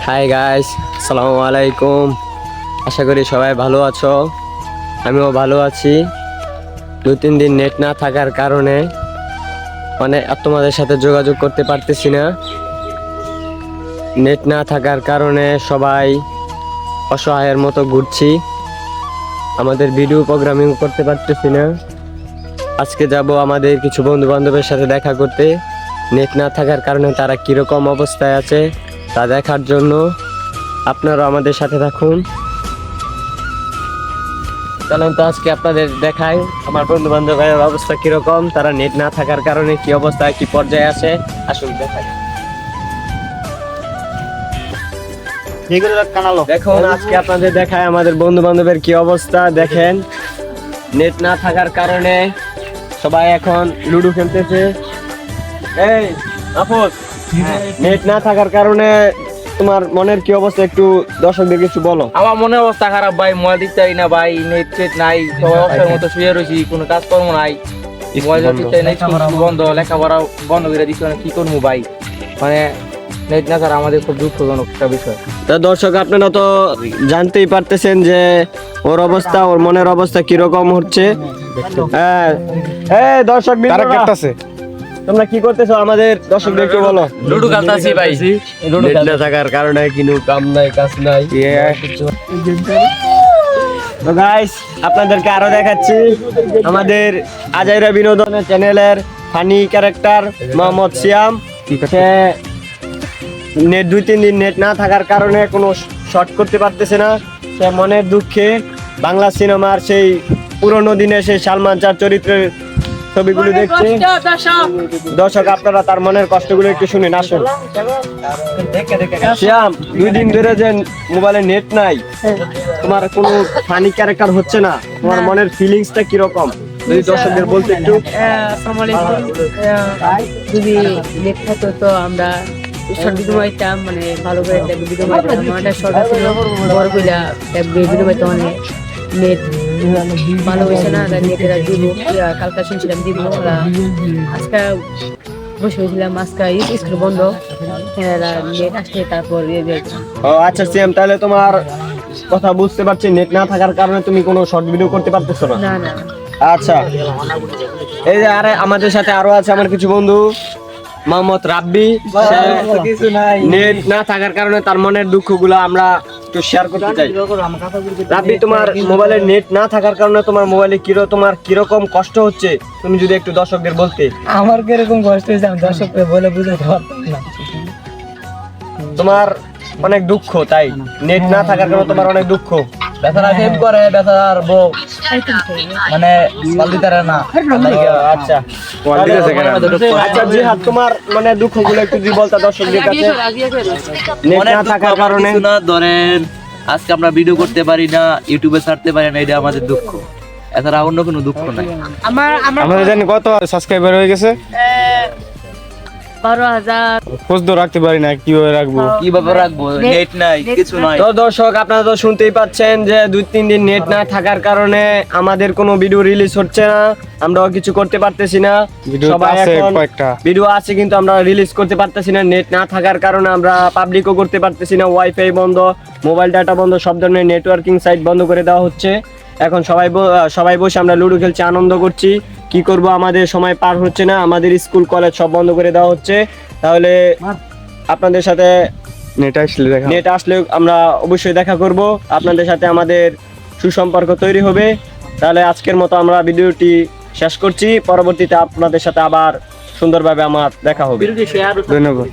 Hi guys, আসসালামু আলাইকুম। আশা করি সবাই ভালো আছো। আমিও ভালো আছি। 2-3 দিন নেট না থাকার কারণে তোমাদের সাথে যোগাযোগ করতে পারতেছি না। নেট না থাকার কারণে সবাই অসহায়ের মতো ঘুরছি। আমাদের ভিডিও প্রোগ্রামিং করতে পারতেছি না। আজকে যাব আমাদের কিছু বন্ধু বান্ধবের সাথে দেখা করতে। নেট না থাকার কারণে তারা কীরকম অবস্থায় আছে তা দেখার জন্য আপনারা আমাদের সাথে থাকুন। চলেন তো আজকে আপনাদের দেখাই আমার বন্ধু বান্ধবের অবস্থা কিরকম, তারা নেট না থাকার কারণে কি অবস্থায় কি পর্যায়ে আছে। আসুন দেখাই। দেখুন আজকে আপনাদের দেখায় আমাদের বন্ধু বান্ধবের কি অবস্থা। দেখেন, নেট না থাকার কারণে সবাই এখন লুডো খেলতেছে। এই আফস, নেট না থাকার কারণে তোমার মনের কি অবস্থা একটু দর্শকদের কিছু বলো। আমার মনে অবস্থা খারাপ ভাই, মোবাইল দিতে পারি না ভাই, নেট টেট নাই, সবাই অবস্থার মতো শুয়ে রয়েছি, কোনো কাজকর্ম নাই, মোবাইল দিতে নাই, স্কুল বন্ধ, লেখাপড়া বন্ধ করে দিচ্ছে, কি করবো ভাই, মানে নেট না ছাড়া আমাদের খুব দুঃখজনক একটা বিষয়। তা দর্শক আপনারা তো জানতেই পারতেছেন যে ওর অবস্থা, ওর মনের অবস্থা কিরকম হচ্ছে। হ্যাঁ দর্শক তোমরা কি করতেছো আমাদের দর্শকদের একটু বলো। লুডু খেলতেছি ভাই, নেট না থাকার কারণে কিন্তু কাম নাই কাজ নাই। তো গাইস আপনাদেরকে আরো দেখাচ্ছি আমাদের আজাইরা বিনোদনের চ্যানেলের ফানি ক্যারেক্টার মোহাম্মদ সিয়াম। সে নেট 2-3 দিন নেট না থাকার কারণে কোনো শর্ট করতে পারতেছে না। সে মনের দুঃখে বাংলা সিনেমার সেই পুরনো দিনে সেই সালমান চার চরিত্রের ছবিগুলো দেখছে। দর্শক আপনারা তার মনের কষ্টগুলো একটু শুনেন। আসুন শ্যাম, 2 দিন ধরে যে মোবাইলে নেট নাই, তোমার কোনো ফানি ক্যারেক্টার হচ্ছে না, তোমার মনের ফিলিংসটা কিরকম যদি দর্শকদের বলতে একটু। যদি নেট থাকতো তো আমরা শর্ট ভিডিও বানাইতাম, মানে ভালো করে একটা ভিডিও বানাইতাম। আমাদের শর্ট ছিল বড় কইলা ভিডিও বানাইতে, মানে নেট ভালো হয়েছে না, নেটের দিব কালকা শুনছিলাম দিব, আজকে বসে হয়েছিলাম, আজকে স্কুল বন্ধ, নেট আসলে তারপর ও আচ্ছা সিএম, তাহলে তোমার কথা বুঝতে পারছি, নেট না থাকার কারণে তুমি কোনো শর্ট ভিডিও করতে পারতেছো না। না না আচ্ছা, এই যে আরে আমাদের সাথে আরো আছে আমার কিছু বন্ধু, মোহাম্মদ রাব্বি। নেট না থাকার কারণে তার মনের দুঃখগুলো আমরা একটু শেয়ার করতে চাই। রাব্বি, তোমার মোবাইলে নেট না থাকার কারণে তোমার মোবাইলে তোমার কিরকম কষ্ট হচ্ছে তুমি যদি একটু দর্শকদের বলতে। আমার কিরকম কষ্ট হয়েছে আমি দর্শকদের বলে বুঝাতে পারতাম না। তোমার অনেক দুঃখ, তাই নেট না থাকার কারণে তোমার অনেক দুঃখ। বেচারা ফেম করে, বেচারার বউ মানে পাল্লিতারে না। আচ্ছা আচ্ছা জিহাদ, তোমার মানে দুঃখগুলো একটু যদি বলতা দর্শকদের কাছে। নেট না থাকার কারণে ধরেন আজকে আমরা ভিডিও করতে পারি না, ইউটিউবে ছাড়তে পারি না, এটা আমাদের দুঃখ, এছাড়া অন্য কোনো দুঃখ নাই। আমাদের জানি কত সাবস্ক্রাইবার হয়ে গেছে, 12,000। খোঁজ তো রাখতে পারি না, কিভাবে রাখবো, কিভাবে রাখবো, নেট নাই, কিছু নাই। তো দর্শক আপনারা তো শুনতেই পাচ্ছেন যে 2-3 দিন নেট না থাকার কারণে আমাদের কোনো ভিডিও রিলিজ হচ্ছে না, আমরাও কিছু করতে পারতেছি না। সবাই এখন ভিডিও আছে কিন্তু আমরা রিলিজ করতে পারতেছি না, নেট না থাকার কারণে আমরা পাবলিকও করতে পারতেছি না। ওয়াইফাই বন্ধ, মোবাইল ডাটা বন্ধ, সব ধরনের নেটওয়ার্কিং সাইট বন্ধ করে দেওয়া হচ্ছে। এখন সবাই বসে আমরা লুডো খেলছি, আনন্দ করছি। কি করব, আমাদের সময় পার হচ্ছে না, আমাদের স্কুল কলেজ সব বন্ধ করে দেওয়া হচ্ছে। তাহলে আপনাদের সাথে নেট আসলে আমরা অবশ্যই দেখা করব, আপনাদের সাথে আমাদের সুসম্পর্ক তৈরি হবে। তাহলে আজকের মতো আমরা ভিডিওটি শেষ করছি, পরবর্তীতে আপনাদের সাথে আবার সুন্দরভাবে আমার দেখা হবে। ধন্যবাদ।